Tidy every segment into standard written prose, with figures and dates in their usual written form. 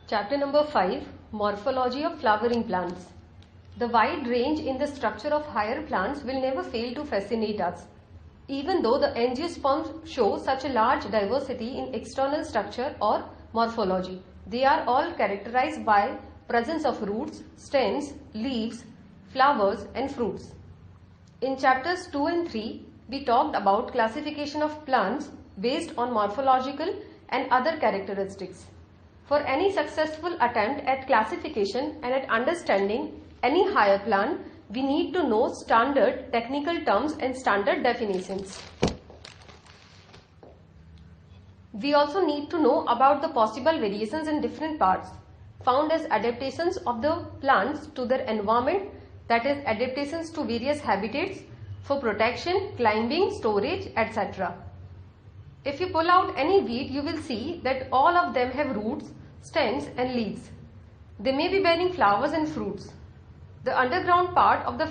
Chapter number 5, Morphology of Flowering Plants. The wide range in the structure of higher plants will never fail to fascinate us. Even though the angiosperms show such a large diversity in external structure or morphology, they are all characterized by presence of roots, stems, leaves, flowers and fruits. In chapters 2 and 3, we talked about classification of plants based on morphological and other characteristics. For any successful attempt at classification and at understanding any higher plant, we need to know standard technical terms and standard definitions. We also need to know about the possible variations in different parts, found as adaptations of the plants to their environment, that is adaptations to various habitats for protection, climbing, storage, etc. If you pull out any weed, you will see that all of them have roots, stems and leaves. They may be bearing flowers and fruits. The underground part of the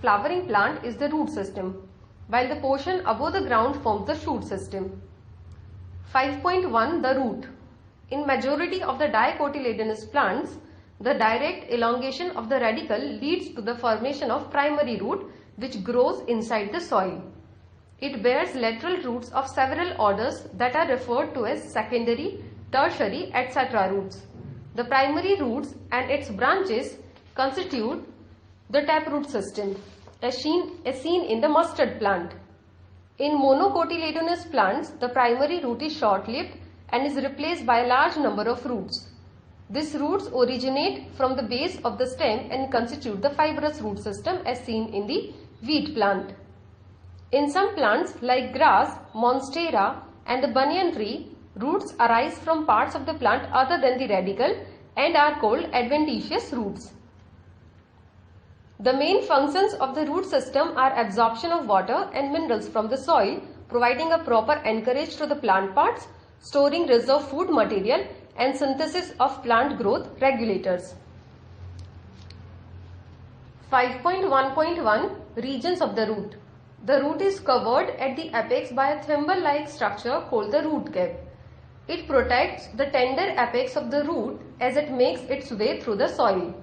flowering plant is the root system, while the portion above the ground forms the shoot system. 5.1 The root. In majority of the dicotyledonous plants, the direct elongation of the radicle leads to the formation of primary root, which grows inside the soil. It bears lateral roots of several orders that are referred to as secondary, tertiary, etc. roots. The primary roots and its branches constitute the taproot system, as seen in the mustard plant. In monocotyledonous plants, the primary root is short-lived and is replaced by a large number of roots. These roots originate from the base of the stem and constitute the fibrous root system as seen in the wheat plant. In some plants like grass, monstera and the banyan tree, roots arise from parts of the plant other than the radicle and are called adventitious roots. The main functions of the root system are absorption of water and minerals from the soil, providing a proper anchorage to the plant parts, storing reserve food material and synthesis of plant growth regulators. 5.1.1 Regions of the root. The root is covered at the apex by a thimble-like structure called the root cap. It protects the tender apex of the root as it makes its way through the soil.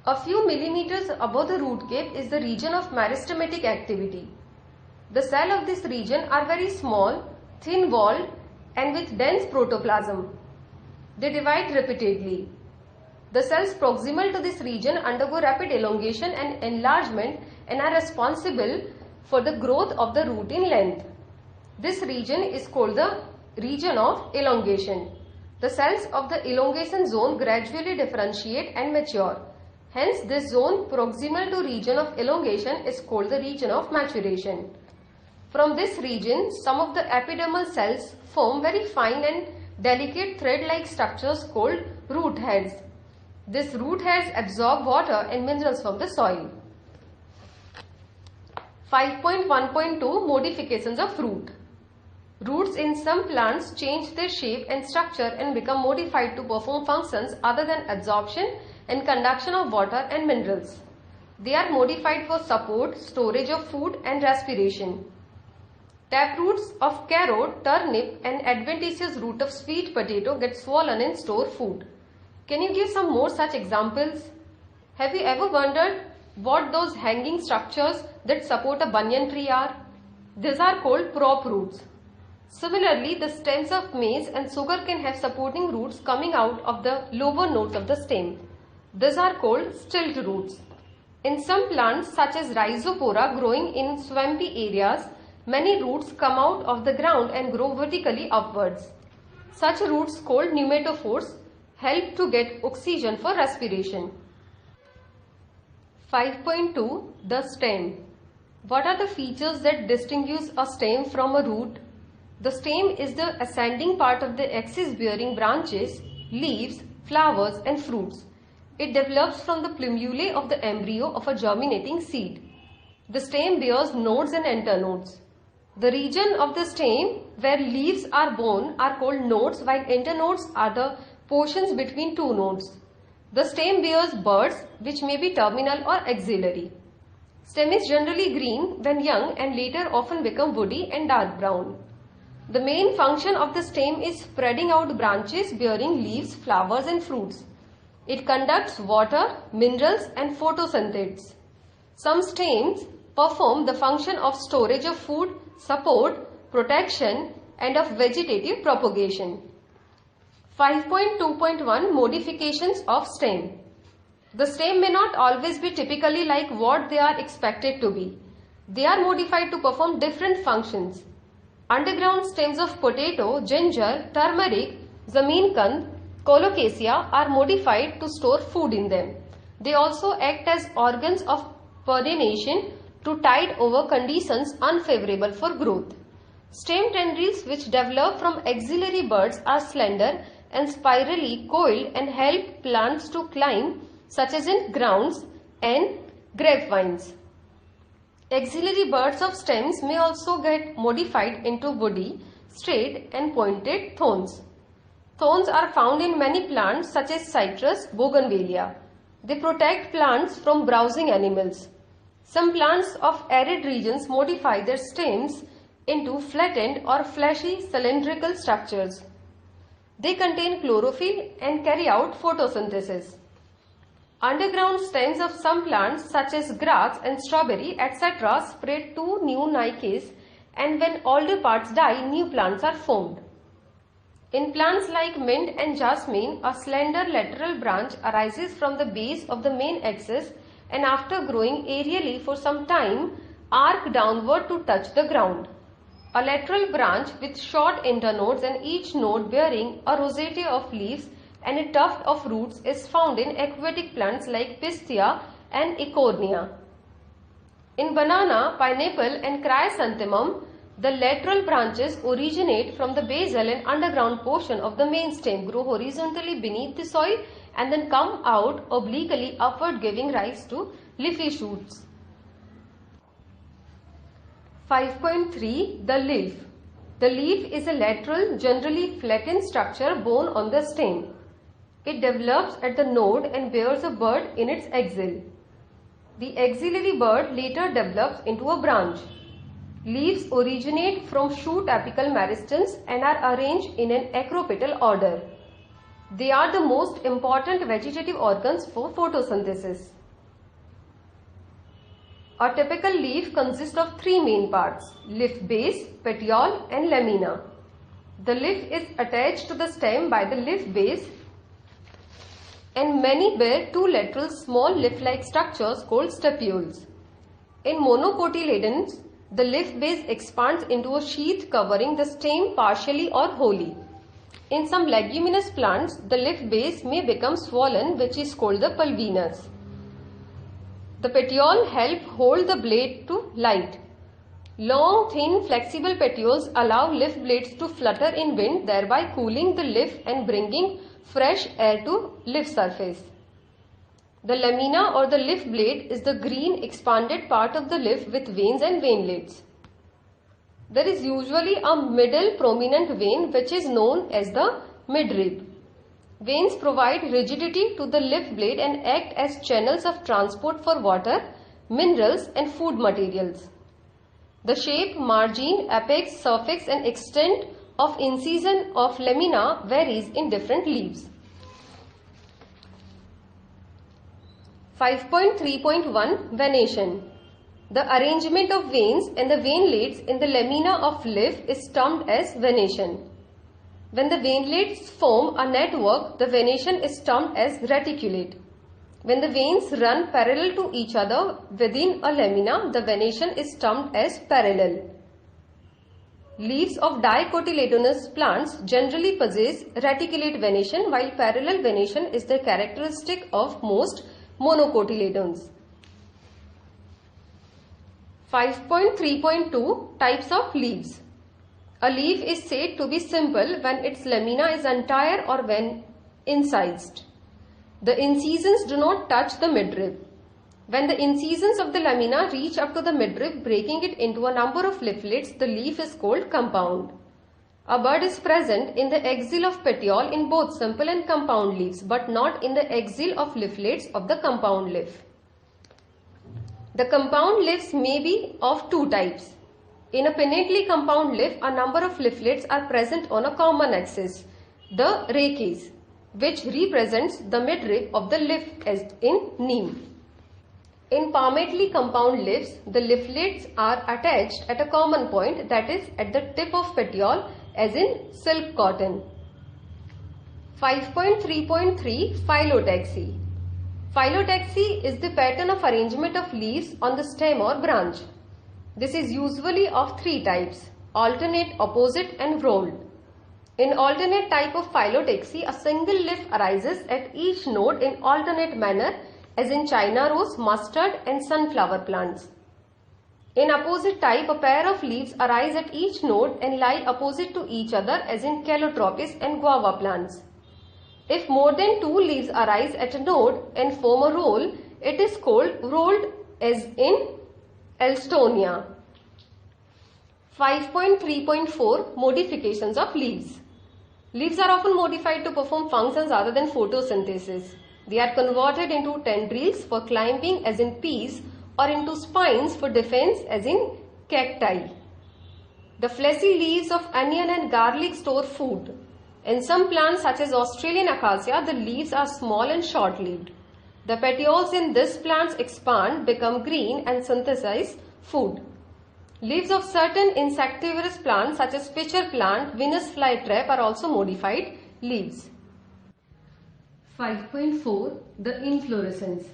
A few millimeters above the root cap is the region of meristematic activity. The cells of this region are very small, thin-walled and with dense protoplasm. They divide repeatedly. The cells proximal to this region undergo rapid elongation and enlargement and are responsible for the growth of the root in length. This region is called the region of elongation. The cells of the elongation zone gradually differentiate and mature. Hence, this zone proximal to region of elongation is called the region of maturation. From this region, some of the epidermal cells form very fine and delicate thread-like structures called root hairs. These root hairs absorb water and minerals from the soil. 5.1.2 Modifications of root. Roots in some plants change their shape and structure and become modified to perform functions other than absorption and conduction of water and minerals. They are modified for support, storage of food and respiration. Taproots of carrot, turnip and adventitious root of sweet potato get swollen and store food. Can you give some more such examples? Have you ever wondered what those hanging structures that support a banyan tree are? These are called prop roots. Similarly, the stems of maize and sugar can have supporting roots coming out of the lower nodes of the stem. These are called stilt roots. In some plants such as Rhizopora growing in swampy areas, many roots come out of the ground and grow vertically upwards. Such roots called pneumatophores help to get oxygen for respiration. 5.2 The stem. What are the features that distinguish a stem from a root? The stem is the ascending part of the axis bearing branches, leaves, flowers and fruits. It develops from the plumulae of the embryo of a germinating seed. The stem bears nodes and internodes. The region of the stem where leaves are borne are called nodes, while internodes are the portions between two nodes. The stem bears buds which may be terminal or axillary. Stem is generally green when young and later often become woody and dark brown. The main function of the stem is spreading out branches bearing leaves, flowers and fruits. It conducts water, minerals and photosynthesis. Some stems perform the function of storage of food, support, protection and of vegetative propagation. 5.2.1 Modifications of stem. The stem may not always be typically like what they are expected to be. They are modified to perform different functions. Underground stems of potato, ginger, turmeric, zameen kand, colocasia are modified to store food in them. They also act as organs of pollination to tide over conditions unfavorable for growth. Stem tendrils which develop from axillary buds are slender and spirally coiled and help plants to climb, such as in grounds and grapevines. Axillary buds of stems may also get modified into woody, straight and pointed thorns. Thorns are found in many plants such as citrus, bougainvillea. They protect plants from browsing animals. Some plants of arid regions modify their stems into flattened or fleshy cylindrical structures. They contain chlorophyll and carry out photosynthesis. Underground stems of some plants such as grass and strawberry etc. spread to new niches, and when older parts die, new plants are formed. In plants like mint and jasmine, a slender lateral branch arises from the base of the main axis and after growing aerially for some time, arc downward to touch the ground. A lateral branch with short internodes and each node bearing a rosette of leaves and a tuft of roots is found in aquatic plants like Pistia and Eichhornia. In banana, pineapple and chrysanthemum, the lateral branches originate from the basal and underground portion of the main stem, grow horizontally beneath the soil and then come out obliquely upward, giving rise to leafy shoots. 5.3 The leaf. The leaf is a lateral, generally flattened structure borne on the stem. It develops at the node and bears a bud in its axil. The axillary bud later develops into a branch. Leaves originate from shoot apical meristons and are arranged in an acropetal order. They are the most important vegetative organs for photosynthesis. A typical leaf consists of three main parts: leaf base, petiole and lamina. The leaf is attached to the stem by the leaf base, and many bear two lateral small leaf-like structures called stipules. In monocotyledons, the leaf base expands into a sheath covering the stem partially or wholly. In some leguminous plants, the leaf base may become swollen, which is called the pulvinus. The petiole help hold the blade to light. Long, thin, flexible petioles allow leaf blades to flutter in wind, thereby cooling the leaf and bringing fresh air to leaf surface. The lamina or the leaf blade is the green expanded part of the leaf with veins and veinlets. There is usually a middle prominent vein which is known as the midrib. Veins provide rigidity to the leaf blade and act as channels of transport for water, minerals and food materials. The shape, margin, apex, surface and extent of incision of lamina varies in different leaves. 5.3.1 Venation. The arrangement of veins and the veinlets in the lamina of leaf is termed as venation. When the veinlets form a network, the venation is termed as reticulate. When the veins run parallel to each other within a lamina, the venation is termed as parallel. Leaves of dicotyledonous plants generally possess reticulate venation, while parallel venation is the characteristic of most monocotyledons. 5.3.2 Types of leaves. A leaf is said to be simple when its lamina is entire or when incised. The incisions do not touch the midrib. When the incisions of the lamina reach up to the midrib, breaking it into a number of leaflets, the leaf is called compound. A bud is present in the axil of petiole in both simple and compound leaves, but not in the axil of leaflets of the compound leaf. The compound leaves may be of two types. In a pinnately compound leaf, a number of leaflets are present on a common axis, the rachis, which represents the midrib of the leaf as in neem. In palmately compound leaves, the leaflets are attached at a common point, that is at the tip of petiole as in silk cotton. 5.3.3 Phyllotaxy. Phyllotaxy is the pattern of arrangement of leaves on the stem or branch. This is usually of three types: alternate, opposite and rolled. In alternate type of phyllotaxy, a single leaf arises at each node in alternate manner as in China rose, mustard and sunflower plants. In opposite type, a pair of leaves arise at each node and lie opposite to each other as in Calotropis and guava plants. If more than two leaves arise at a node and form a roll, it is called rolled as in Alstonia. 5.3.4 Modifications of leaves. Leaves are often modified to perform functions other than photosynthesis. They are converted into tendrils for climbing as in peas or into spines for defense as in cacti. The fleshy leaves of onion and garlic store food. In some plants such as Australian acacia, the leaves are small and short-lived. The petioles in these plants expand, become green and synthesize food. Leaves of certain insectivorous plants such as pitcher plant, Venus flytrap are also modified leaves. 5.4 The inflorescence.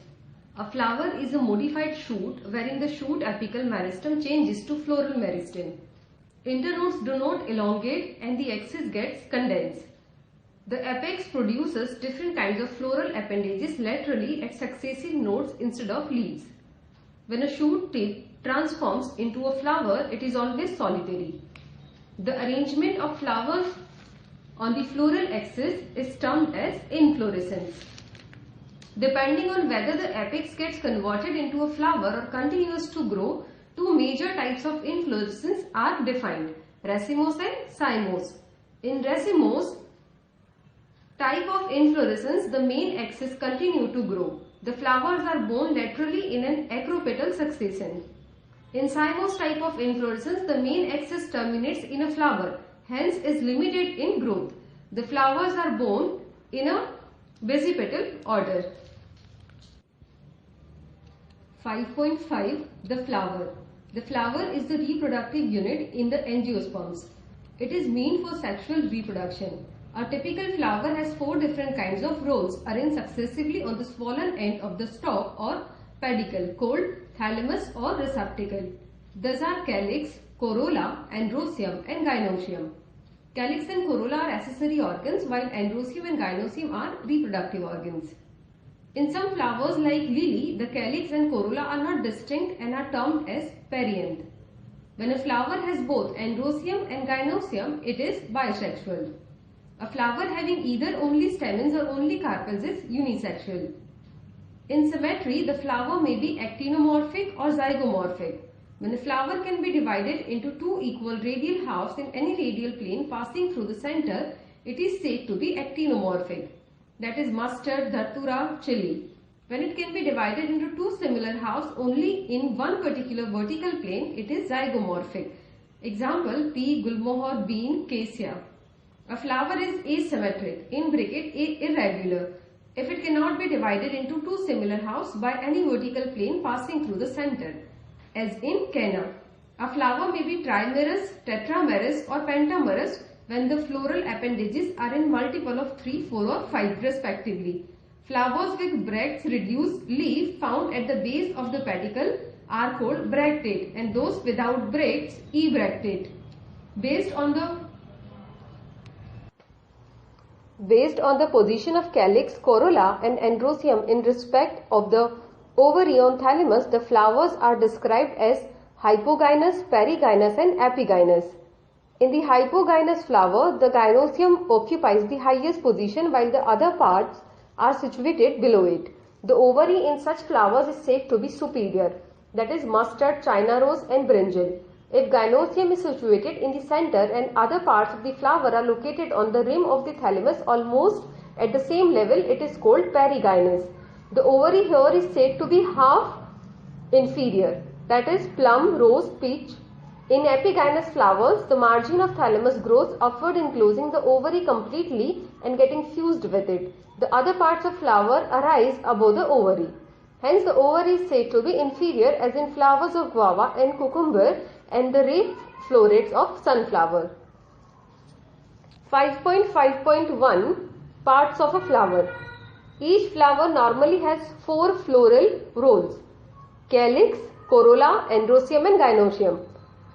A flower is a modified shoot wherein the shoot apical meristem changes to floral meristem. Internodes do not elongate and the axis gets condensed. The apex produces different kinds of floral appendages laterally at successive nodes instead of leaves. When a shoot tip transforms into a flower, it is always solitary. The arrangement of flowers on the floral axis is termed as inflorescence. Depending on whether the apex gets converted into a flower or continues to grow, two major types of inflorescence are defined: racemose and cymose. In racemose type of inflorescence, the main axis continue to grow. The flowers are borne laterally in an acropetal succession. In cymose type of inflorescence, the main axis terminates in a flower, hence is limited in growth. The flowers are borne in a basipetal order. 5.5 The flower. The flower is the reproductive unit in the angiosperms. It is meant for sexual reproduction. A typical flower has four different kinds of rolls arranged successively on the swollen end of the stalk or pedicel called thalamus or receptacle. These are calyx, corolla, androsium and gynoecium. Calyx and corolla are accessory organs while androsium and gynoecium are reproductive organs. In some flowers like lily, the calyx and corolla are not distinct and are termed as perianth. When a flower has both androsium and gynoecium, it is bisexual. A flower having either only stamens or only carpels is unisexual. In symmetry, the flower may be actinomorphic or zygomorphic. When a flower can be divided into two equal radial halves in any radial plane passing through the center, it is said to be actinomorphic. That is mustard, datura, chili. When it can be divided into two similar halves only in one particular vertical plane, it is zygomorphic. Example: pea, gulmohar, bean, cassia. A flower is asymmetric, in bracket irregular, if it cannot be divided into two similar halves by any vertical plane passing through the center, as in canna. A flower may be trimerous, tetramerous or pentamerous when the floral appendages are in multiple of 3, 4 or 5 respectively. Flowers with bracts reduced leaf found at the base of the pedicle are called bractate and those without bracts ebractate. Based on the position of calyx, corolla and androsium in respect of the ovary on thalamus, the flowers are described as hypogynous, perigynous and epigynous. In the hypogynous flower, the gynoecium occupies the highest position while the other parts are situated below it. The ovary in such flowers is said to be superior, that is mustard, China rose and brinjal. If gynoecium is situated in the center and other parts of the flower are located on the rim of the thalamus almost at the same level, it is called perigynous. The ovary here is said to be half inferior, that is plum, rose, peach In epigynous flowers, the margin of thalamus grows upward enclosing the ovary completely and getting fused with it. The other parts of flower arise above the ovary. Hence, the ovary is said to be inferior as in flowers of guava and cucumber and the ray florets of sunflower. 5.5.1 Parts of a flower. Each flower normally has 4 floral rolls: calyx, corolla, androecium and gynoecium.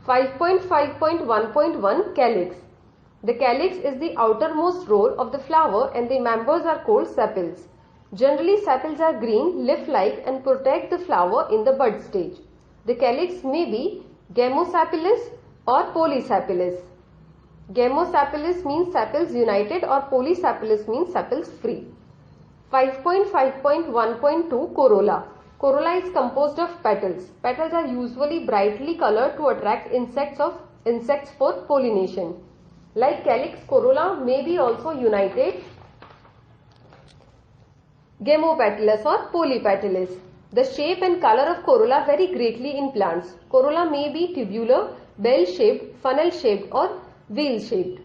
5.5.1.1 Calyx. The calyx is the outermost roll of the flower and the members are called sepals. Generally, sepals are green, leaf-like and protect the flower in the bud stage. The calyx may be gamosepalous or polysepalous. Gamosepalous means sepals united or polysepalous means sepals free. 5.5.1.2 Corolla. Corolla is composed of petals. Petals are usually brightly colored to attract insects for pollination. Like calyx, corolla may be also united, gamopetalous or polypetalous. The shape and color of corolla vary greatly in plants. Corolla may be tubular, bell-shaped, funnel-shaped or wheel-shaped.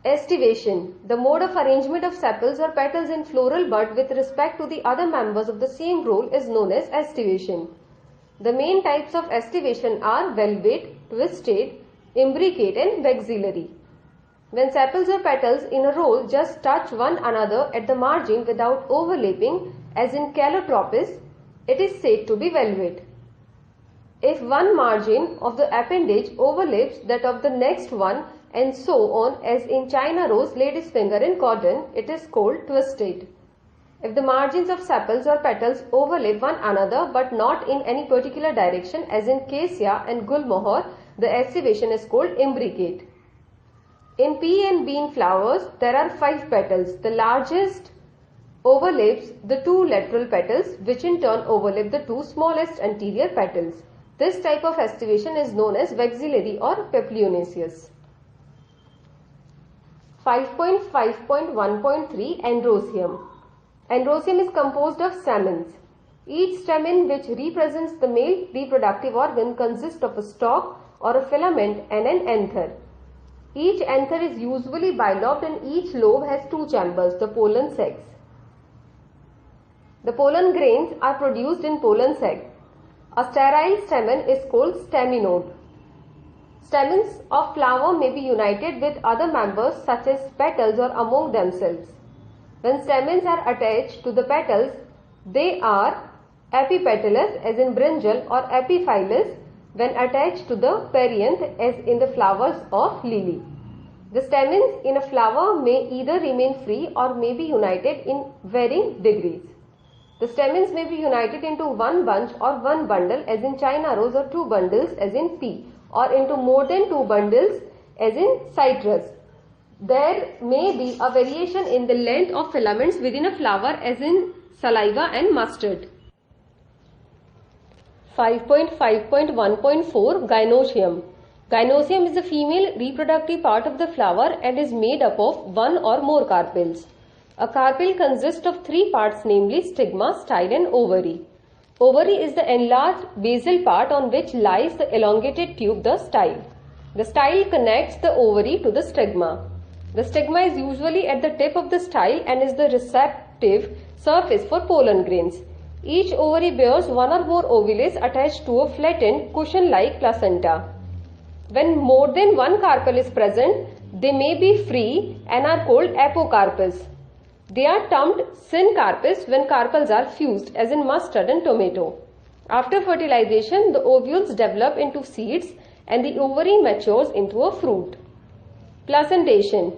Estivation. The mode of arrangement of sepals or petals in floral bud with respect to the other members of the same roll is known as estivation. The main types of estivation are velvet, twisted, imbricate and vexillary. When sepals or petals in a roll just touch one another at the margin without overlapping, as in Calotropis, it is said to be velvet. If one margin of the appendage overlaps that of the next one and so on, as in China rose, lady's finger and cotton, it is called twisted. If the margins of sepals or petals overlap one another but not in any particular direction, as in cassia and gulmohar, the estivation is called imbricate. In pea and bean flowers, there are 5 petals. The largest overlaps the 2 lateral petals, which in turn overlap the 2 smallest anterior petals. This type of estivation is known as vexillary or papilionaceous. 5.5.1.3 Androecium. Androecium is composed of stamens. Each stamen, which represents the male reproductive organ, consists of a stalk or a filament and an anther. Each anther is usually bilobed and each lobe has 2 chambers, the pollen sacs. The pollen grains are produced in pollen sac. A sterile stamen is called staminode. Stamens of flower may be united with other members such as petals or among themselves. When stamens are attached to the petals, they are epipetalous as in brinjal or epiphyllous when attached to the perianth as in the flowers of lily. The stamens in a flower may either remain free or may be united in varying degrees. The stamens may be united into one bunch or one bundle as in China rose or 2 bundles as in pea, or into more than 2 bundles as in citrus. There may be a variation in the length of filaments within a flower as in saliva and mustard. 5.5.1.4 Gynoecium. Gynoecium is the female reproductive part of the flower and is made up of 1 or more carpels. A carpel consists of 3 parts, namely stigma, style and ovary. Ovary is the enlarged basal part on which lies the elongated tube, the style. The style connects the ovary to the stigma. The stigma is usually at the tip of the style and is the receptive surface for pollen grains. Each ovary bears 1 or more ovules attached to a flattened cushion-like placenta. When more than 1 carpel is present, they may be free and are called apocarpous. They are termed syncarpous when carpels are fused, as in mustard and tomato. After fertilization, the ovules develop into seeds and the ovary matures into a fruit. Placentation.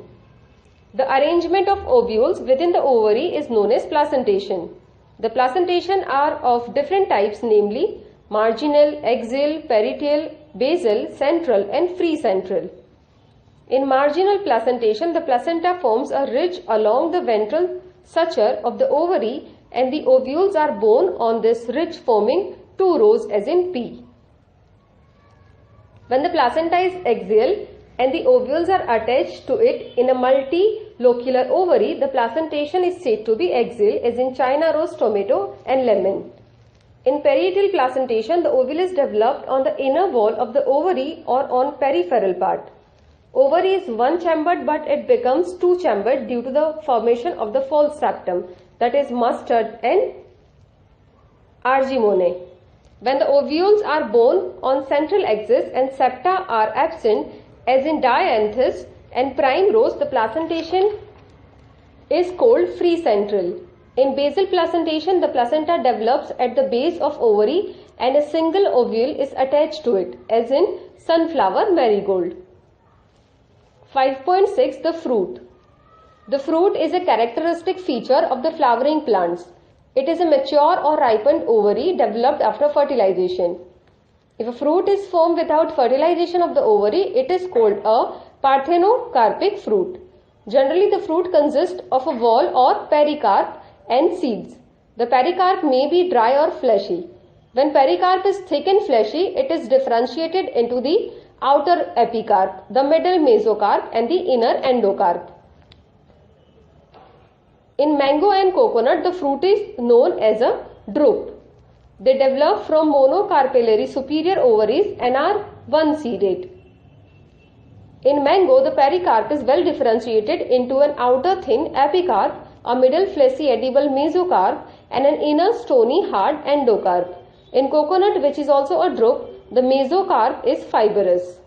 The arrangement of ovules within the ovary is known as placentation. The placentation are of different types, namely marginal, axial, parietal, basal, central and free central. In marginal placentation, the placenta forms a ridge along the ventral suture of the ovary and the ovules are borne on this ridge, forming 2 rows as in pea. When the placenta is axial and the ovules are attached to it in a multilocular ovary, the placentation is said to be axial, as in China rose, tomato and lemon. In perietal placentation, the ovule is developed on the inner wall of the ovary or on peripheral part. Ovary is one-chambered, but it becomes two-chambered due to the formation of the false septum, that is mustard and argemone. When the ovules are borne on central axis and septa are absent, as in dianthus and primrose, the placentation is called free central. In basal placentation, the placenta develops at the base of ovary and a single ovule is attached to it, as in sunflower marigold. 5.6 The fruit. The fruit is a characteristic feature of the flowering plants. It is a mature or ripened ovary developed after fertilization. If a fruit is formed without fertilization of the ovary, it is called a parthenocarpic fruit. Generally, the fruit consists of a wall or pericarp and seeds. The pericarp may be dry or fleshy. When pericarp is thick and fleshy, it is differentiated into the outer epicarp, the middle mesocarp and the inner endocarp. In mango and coconut, the fruit is known as a drupe. They develop from monocarpellary superior ovaries and are one-seeded. In mango, the pericarp is well differentiated into an outer thin epicarp, a middle fleshy edible mesocarp and an inner stony hard endocarp. In coconut, which is also a drupe, the mesocarp is fibrous.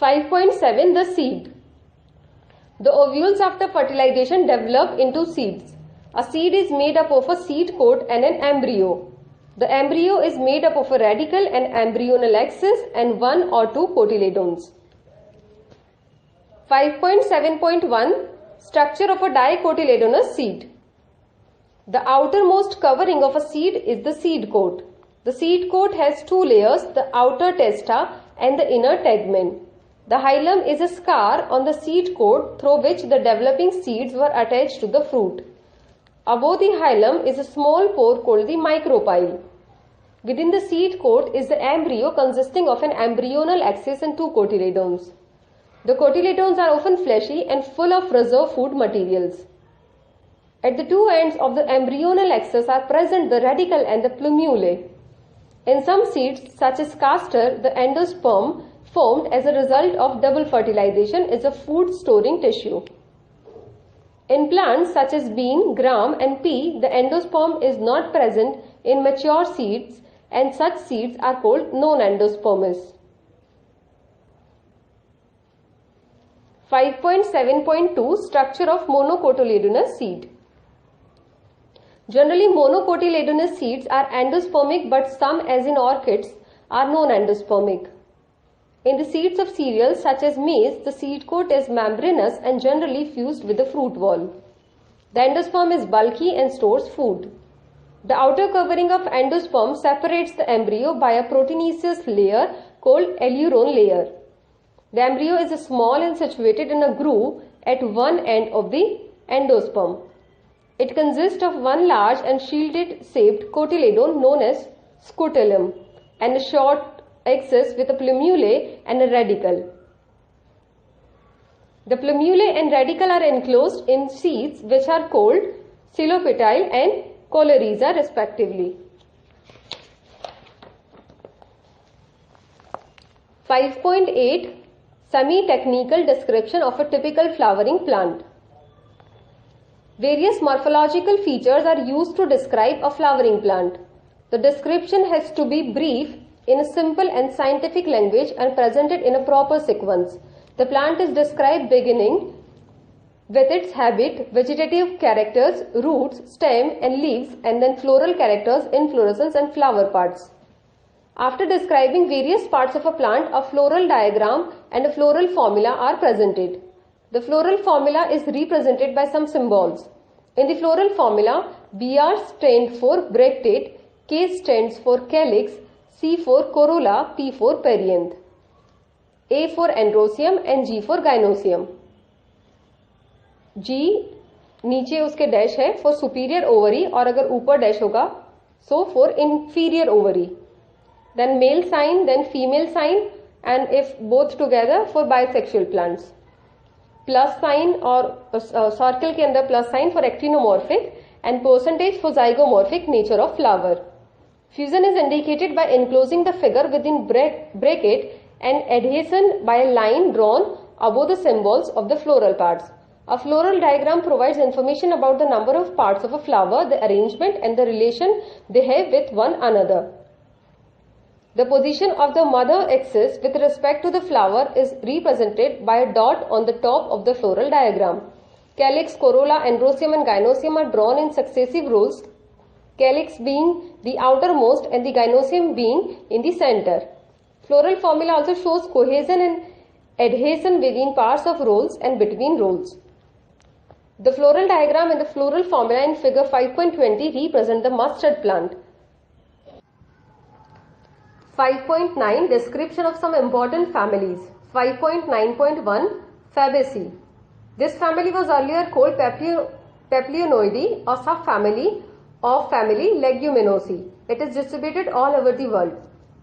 5.7 The seed. The ovules after fertilization develop into seeds. A seed is made up of a seed coat and an embryo. The embryo is made up of a radicle and embryonal axis and one or two cotyledons. 5.7.1 Structure of a dicotyledonous seed. The outermost covering of a seed is the seed coat. The seed coat has two layers, the outer testa and the inner tegmen. The hilum is a scar on the seed coat through which the developing seeds were attached to the fruit. Above the hilum is a small pore called the micropyle. Within the seed coat is the embryo consisting of an embryonal axis and two cotyledons. The cotyledons are often fleshy and full of reserve food materials. At the two ends of the embryonal axis are present the radicle and the plumule. In some seeds, such as castor, the endosperm formed as a result of double fertilization is a food storing tissue. In plants such as bean, gram and pea, the endosperm is not present in mature seeds and such seeds are called non-endospermous. 5.7.2 Structure of monocotyledonous seed. Generally, monocotyledonous seeds are endospermic, but some, as in orchids, are non-endospermic. In the seeds of cereals such as maize, the seed coat is membranous and generally fused with the fruit wall. The endosperm is bulky and stores food. The outer covering of endosperm separates the embryo by a proteinaceous layer called aleurone layer. The embryo is small and situated in a groove at one end of the endosperm. It consists of one large and shielded shaped cotyledon known as scutellum and a short axis with a plumule and a radicle. The plumule and radicle are enclosed in seeds which are called psilopetile and coleoriza respectively. 5.8 Semi-technical description of a typical flowering plant. Various morphological features are used to describe a flowering plant. The description has to be brief, in a simple and scientific language and presented in a proper sequence. The plant is described beginning with its habit, vegetative characters, roots, stem and leaves, and then floral characters, inflorescence and flower parts. After describing various parts of a plant, a floral diagram and a floral formula are presented. The floral formula is represented by some symbols. In the floral formula, BR stands for bractate, K stands for calyx, C for corolla, P for perianth, A for androecium and G for gynoecium. G नीचे उसके dash है for superior ovary और अगर ऊपर dash होगा so for inferior ovary. Then male sign, then female sign, and if both together for bisexual plants. Plus sign और circle के अंदर plus sign for actinomorphic and percentage for zygomorphic nature of flower. Fusion is indicated by enclosing the figure within bracket and adhesion by a line drawn above the symbols of the floral parts. A floral diagram provides information about the number of parts of a flower, the arrangement and the relation they have with one another. The position of the mother axis with respect to the flower is represented by a dot on the top of the floral diagram. Calyx, corolla, androsium and gynosium are drawn in successive rows, calyx being the outermost and the gynosium being in the center. Floral formula also shows cohesion and adhesion within parts of rows and between rows. The floral diagram and the floral formula in figure 5.20 represent the mustard plant. 5.9 Description of some important families. 5.9.1 Fabaceae. This family was earlier called Papilionoideae, a subfamily of family Leguminosae. It is distributed all over the world.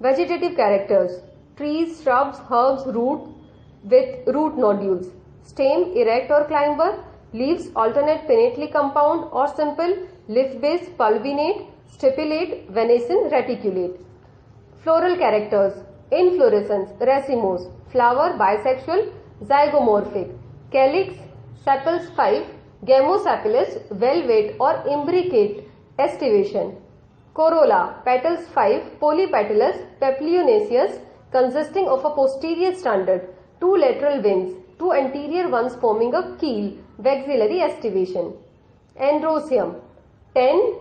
Vegetative characters: trees, shrubs, herbs, root with root nodules. Stem erect or climber. Leaves alternate pinnately compound or simple. Leaf base pulvinate, stipulate, venescent, reticulate. Floral characters: inflorescence, racemose. Flower bisexual, zygomorphic. Calyx, sepals 5, gamosepalous, velvet or imbricate estivation. Corolla, petals 5, polypetalous, papilionaceous, consisting of a posterior standard, 2 lateral wings, 2 anterior ones forming a keel, vexillary estivation. Androsium, 10,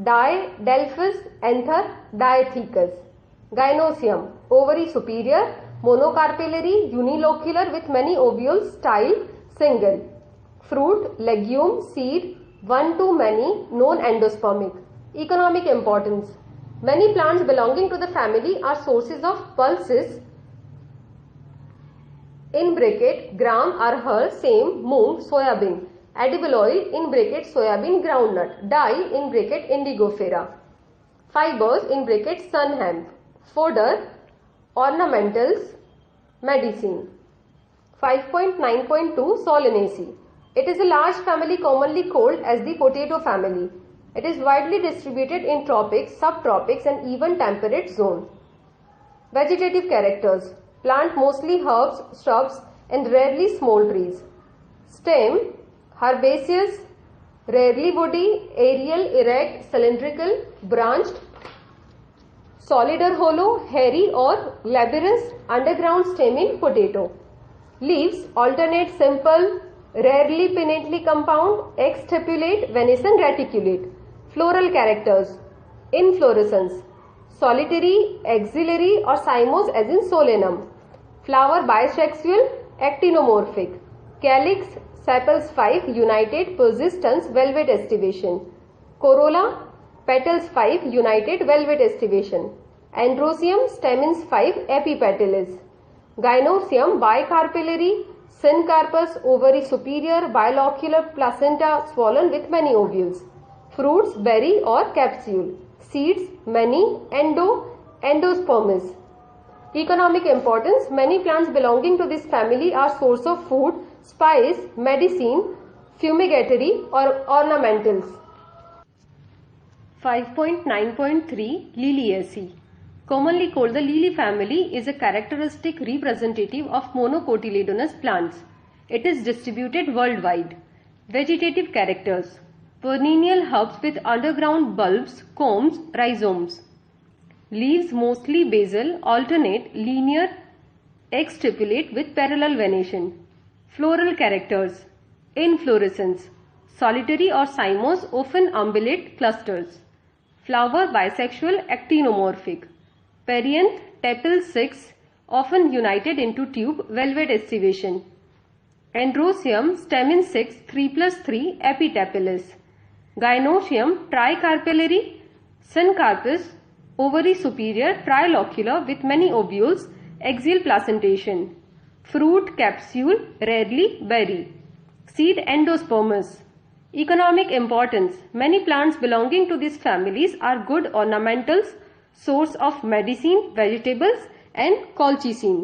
didelphys, anther, diathecus. Gynosium, ovary superior, monocarpellary, unilocular with many ovules, style, single. Fruit, legume, seed, one to many, non-endospermic. Economic importance. Many plants belonging to the family are sources of pulses in bracket gram, arhar, same, moong, soybean. Edible oil in bracket soybean, groundnut. Dye in bracket indigofera. Fibers in bracket sun hemp. Fodder, ornamentals, medicine. 5.9.2 Solanaceae. It is a large family commonly called as the potato family. It is widely distributed in tropics, subtropics and even temperate zone. Vegetative characters: plant mostly herbs, shrubs and rarely small trees. Stem herbaceous, rarely woody, aerial, erect, cylindrical, branched, solid or hollow, hairy or glabrous, underground stem in potato. Leaves alternate, simple, rarely pinnately compound, exstipulate, venescent, reticulate. Floral characters: inflorescence, solitary, axillary or cymose as in solanum. Flower bisexual, actinomorphic. Calyx, sepals 5, united, persistence, velvet estivation. Corolla, petals 5, united, velvet estivation. Androsium, stamens 5, epipetalous. Gynosium, bicarpellary, syncarpous, ovary superior, bilocular, placenta swollen with many ovules. Fruits, berry or capsule. Seeds, many, endospermous. Economic importance: many plants belonging to this family are source of food, spice, medicine, fumigatory or ornamentals. 5.9.3 Liliaceae. Commonly called the lily family, is a characteristic representative of monocotyledonous plants. It is distributed worldwide. Vegetative characters: perennial herbs with underground bulbs, combs, rhizomes. Leaves mostly basal, alternate, linear, exstipulate with parallel venation. Floral characters: inflorescence, solitary or cymose, often umbellate clusters. Flower bisexual, actinomorphic. Perianth, tepal 6, often united into tube, velvet estivation. Androsium, stamen 6, 3+3, epitepalous. Gynosium, tricarpellary, syncarpous, ovary superior, trilocular with many ovules, axial placentation. Fruit capsule, rarely berry. Seed endospermous. Economic importance: many plants belonging to these families are good ornamentals, source of medicine, vegetables and colchicine.